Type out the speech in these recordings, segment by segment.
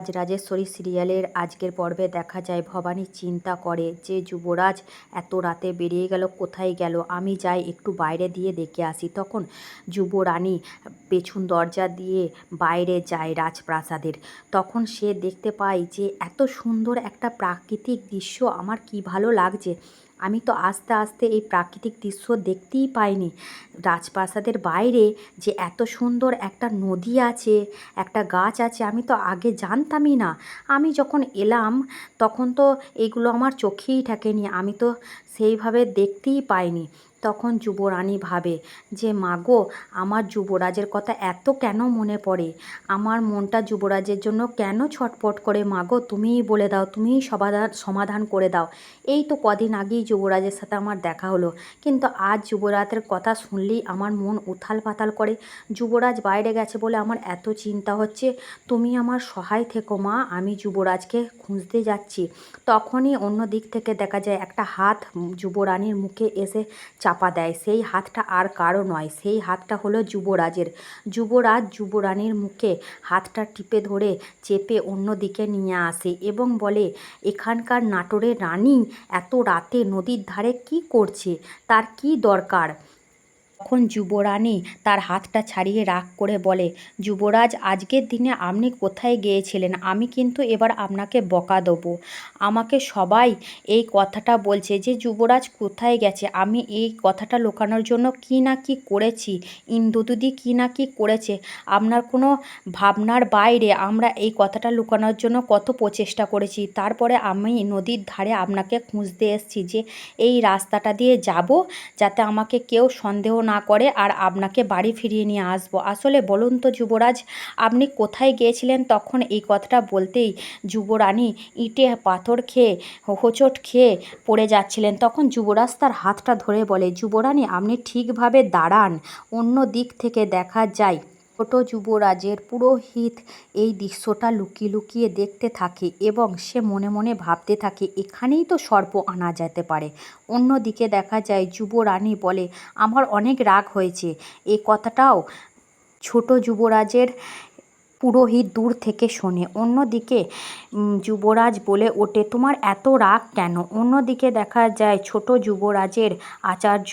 রাজরাজেশ্বরী সিরিয়ালের আজকের পর্বে দেখা যায় ভবানী চিন্তা করে যে যুবরাজ এত রাতে বেরিয়ে গেল, কোথায় গেল, আমি যাই একটু বাইরে দিয়ে দেখে আসি। তখন যুবরানী পেছন দরজা দিয়ে বাইরে যায় রাজপ্রাসাদের। তখন সে দেখতে পায় যে এত সুন্দর একটা প্রাকৃতিক দৃশ্য আমার কি ভালো লাগছে। আমি তো আস্তে আস্তে এই প্রাকৃতিক দৃশ্য দেখতেই পাইনি। রাজপ্রাসাদের বাইরে যে এত সুন্দর একটা নদী আছে, একটা গাছ আছে, আমি তো আগে জানতামই না। আমি যখন এলাম তখন তো এগুলো আমার চোখেই ঠেকেনি, আমি তো সেইভাবে দেখতেই পাইনি। তখন যুবরানী ভাবে যে মাগো, আমার যুবরাজের কথা এত কেন মনে পড়ে, আমার মনটা যুবরাজের জন্য কেন ছটফট করে। মাগো, তুমিই বলে দাও, তুমিই সমাধান করে দাও। এই তো কদিন আগেই যুবরাজের সাথে আমার দেখা হলো, কিন্তু আজ যুবরাজের কথা শুনলেই আমার মন উথাল পাতাল করে। যুবরাজ বাইরে গেছে বলে আমার এত চিন্তা হচ্ছে। তুমি আমার সহায় থেকো মা, আমি যুবরাজকে খুঁজতে যাচ্ছি। তখনই অন্য দিক থেকে দেখা যায় একটা হাত যুবরানীর মুখে এসে চাপা দেয়। সেই হাতটা আর কারো নয়, সেই হাতটা হলো যুবরাজের। যুবরাজ যুবরানীর মুখে হাতটা টিপে ধরে চেপে অন্য দিকে নিয়ে আসে এবং বলে, এখানকার নাটোরের রানী এত রাতে নদীর ধারে কি করছে, তার কি দরকার? তখন যুবরানী তার হাতটা ছাড়িয়ে রাগ করে বলে, যুবরাজ, আজকের দিনে আপনি কোথায় গিয়েছিলেন? আমি কিন্তু এবার আপনাকে বকা দেবো। আমাকে সবাই এই কথাটা বলছে যে যুবরাজ কোথায় গেছে। আমি এই কথাটা লুকানোর জন্য কি না কি করেছি, ইন্দ্রদুদি কি না কি করেছে। আপনার কোনো ভাবনার বাইরে আমরা এই কথাটা লুকানোর জন্য কত প্রচেষ্টা করেছি। তারপরে আমি নদীর ধারে আপনাকে খুঁজতে এসেছি যে এই রাস্তাটা দিয়ে যাব, যাতে আমাকে কেউ সন্দেহ না করে আর আপনাকে বাড়ি ফিরিয়ে নিয়ে আসবো। আসলে বলুন তো যুবরাজ, আপনি কোথায় গিয়েছিলেন? তখন এই কথাটা বলতেই যুবরানী ইটে পাথর খেয়ে হোঁচট খেয়ে পড়ে যাচ্ছিলেন। তখন যুবরাজ তার হাতটা ধরে বলে, যুবরানী, আপনি ঠিকভাবে দাঁড়ান। অন্য দিক থেকে দেখা যায় ছোট যুবরাজের পুরোহিত এই দৃশ্যটা লুকিয়ে লুকিয়ে দেখতে থাকে এবং সে মনে মনে ভাবতে থাকে, এখানেই তো সর্প আনা যেতে পারে। অন্যদিকে দেখা যায় যুবরানী বলে, আমার অনেক রাগ হয়েছে। এই কথাটাও ছোট যুবরাজের পুরোহিত দূর থেকে শোনে। অন্যদিকে যুবরাজ বলে ওঠে, তোমার এত রাগ কেন? অন্যদিকে দেখা যায় ছোট যুবরাজের আচার্য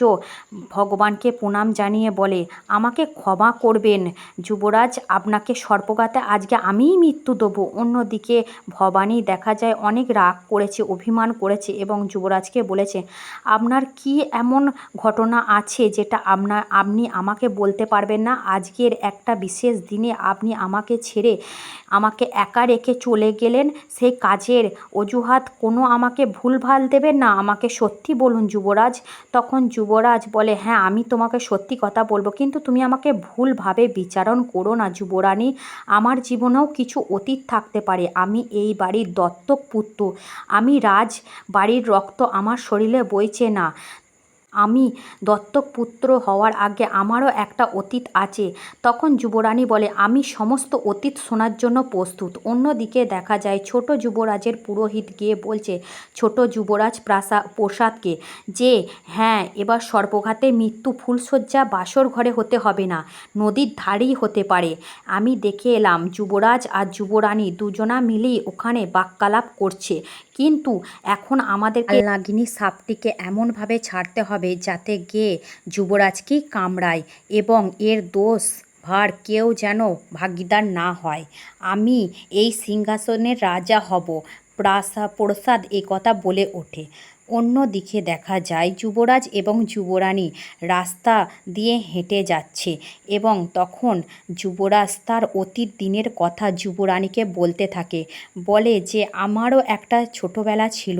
ভগবানকে প্রণাম জানিয়ে বলে, আমাকে ক্ষমা করবেন যুবরাজ, আপনাকে সর্পঘাতে আজকে আমিই মৃত্যু দেবো। অন্যদিকে ভবানী দেখা যায় অনেক রাগ করেছে, অভিমান করেছে এবং যুবরাজকে বলেছে, আপনার কি এমন ঘটনা আছে যেটা আপনি আমাকে বলতে পারবেন না? আজকের একটা বিশেষ দিনে আপনি আমাকে ছেড়ে আমাকে একা রেখে চলে গেলেন, সেই কাজের অজুহাত কোনো আমাকে ভুলভাল দেবেন না, আমাকে সত্যি বলুন যুবরাজ। তখন যুবরাজ বলে, হ্যাঁ, আমি তোমাকে সত্যি কথা বলবো, কিন্তু তুমি আমাকে ভুলভাবে বিচারণ করো না যুবরানী। আমার জীবনেও কিছু অতীত থাকতে পারে। আমি এই বাড়ির দত্তক পুত্র, আমি রাজ বাড়ির রক্ত আমার শরীরে বইছে না। আমি দত্তক পুত্র হওয়ার আগে আমারও একটা অতীত আছে। তখন যুবরানী বলে, আমি সমস্ত অতীত শোনার জন্য প্রস্তুত। অন্যদিকে দেখা যায় ছোট যুবরাজের পুরোহিত গিয়ে বলছে ছোট যুবরাজ প্রসাদকে যে, হ্যাঁ, এবার সর্পঘাতে মৃত্যু ফুলশয্যা বাসর ঘরে হতে হবে না, নদীর ধারেই হতে পারে। আমি দেখে এলাম যুবরাজ আর যুবরানী দুজনা মিলেই ওখানে বাক্যালাপ করছে, কিন্তু এখন আমাদেরকে নাগিনী সাপটিকে এমনভাবে ছাড়তে হবে যাতে গিয়ে যুবরাজকেই কামড়ায় এবং এর দোষ ভার কেউ যেন ভাগিদার না হয়। আমি এই সিংহাসনের রাজা হব। প্রসাদ এই কথা বলে ওঠে। অন্যদিকে দেখা যায় যুবরাজ এবং যুবরানী রাস্তা দিয়ে হেঁটে যাচ্ছে এবং তখন যুবরাজ তার অতীত দিনের কথা যুবরানীকে বলতে থাকে। বলে যে, আমারও একটা ছোটোবেলা ছিল,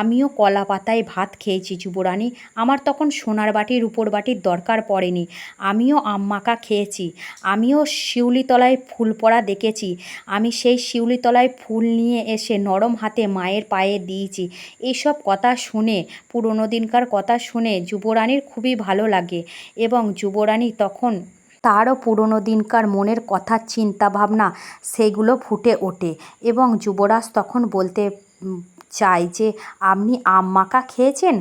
আমিও কলা পাতায় ভাত খেয়েছি যুবরানী। আমার তখন সোনার বাটি রূপোর বাটির দরকার পড়েনি। আমিও আম মাখা খেয়েছি, আমিও শিউলিতলায় ফুল পড়া দেখেছি। আমি সেই শিউলিতলায় ফুল নিয়ে এসে নরম হাতে মায়ের পায়ে দিয়েছি। এইসব কথা শুনে, পুরনো দিনকার কথা শুনে যুবরানীর খুবই ভালো লাগে এবং যুবরানী তখন তারও পুরনো দিনকার মনের কথা, চিন্তা ভাবনা সেগুলো ফুটে ওঠে এবং যুবরাজ তখন বলতে চায় যে, আপনি আম মাখা খেয়েছেন?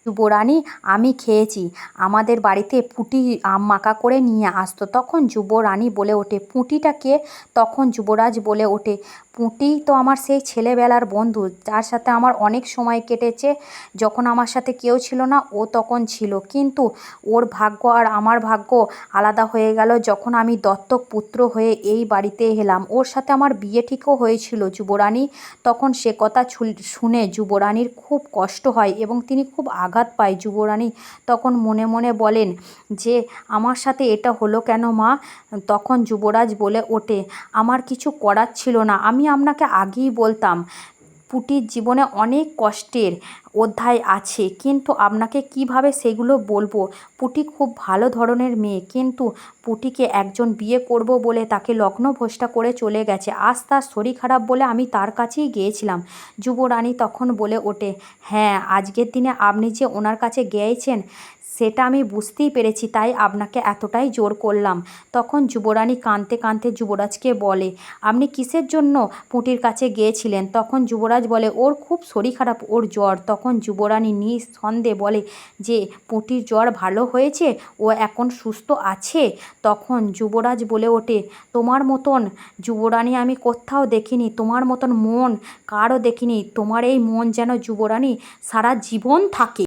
যুবরানী, আমি খেয়েছি। আমাদের বাড়িতে পুঁটি আম মাখা করে নিয়ে আসতো। তখন যুবরানী বলে ওঠে, পুঁটিটা কে? তখন যুবরাজ বলে ওঠে, পুঁটিই তো আমার সেই ছেলেবেলার বন্ধু, যার সাথে আমার অনেক সময় কেটেছে। যখন আমার সাথে কেউ ছিল না ও তখন ছিল, কিন্তু ওর ভাগ্য আর আমার ভাগ্য আলাদা হয়ে গেল যখন আমি দত্তক পুত্র হয়ে এই বাড়িতে এলাম। ওর সাথে আমার বিয়ে ঠিকও হয়েছিল যুবরানী। তখন সে কথা শুনে যুবরানীর খুব কষ্ট হয় এবং তিনি খুব আঘাত পায়। যুবরানী তখন মনে মনে বলেন যে আমার সাথে এটা হলো কেন মা? তখন যুবরাজ বলে ওঠে, আমার কিছু করার ছিল না, আমি আপনাকে আগেই বলতাম পুটির জীবনে অনেক কষ্টের অধ্যায় আছে, কিন্তু আপনাকে কিভাবে সেগুলো বলবো। পুটি খুব ভালো ধরনের মেয়ে, কিন্তু পুটিকে একজন বিয়ে করব বলে তাকে লগ্নভ্রষ্টা করে চলে গেছে। আজ তার শরীর খারাপ বলে আমি তার কাছেই গিয়েছিলাম। যুবরানী তখন বলে ওঠে, হ্যাঁ, আজকের দিনে আপনি যে ওনার কাছে গিয়েছেন সেটা আমি বুঝতেই পেরেছি, তাই আপনাকে এতটাই জোর করলাম। তখন যুবরানী কাঁদতে কাঁদতে যুবরাজকে বলে, আপনি কিসের জন্য পুঁটির কাছে গিয়েছিলেন? তখন যুবরাজ বলে, ওর খুব শরীর খারাপ, ওর জ্বর। তখন যুবরানী নিঃসন্দেহে বলে যে পুঁটির জ্বর ভালো হয়েছে, ও এখন সুস্থ আছে। তখন যুবরাজ বলে ওঠে, তোমার মতন যুবরানী আমি কোথাও দেখিনি, তোমার মতন মন কারও দেখিনি। তোমার এই মন যেন যুবরানী সারা জীবন থাকে।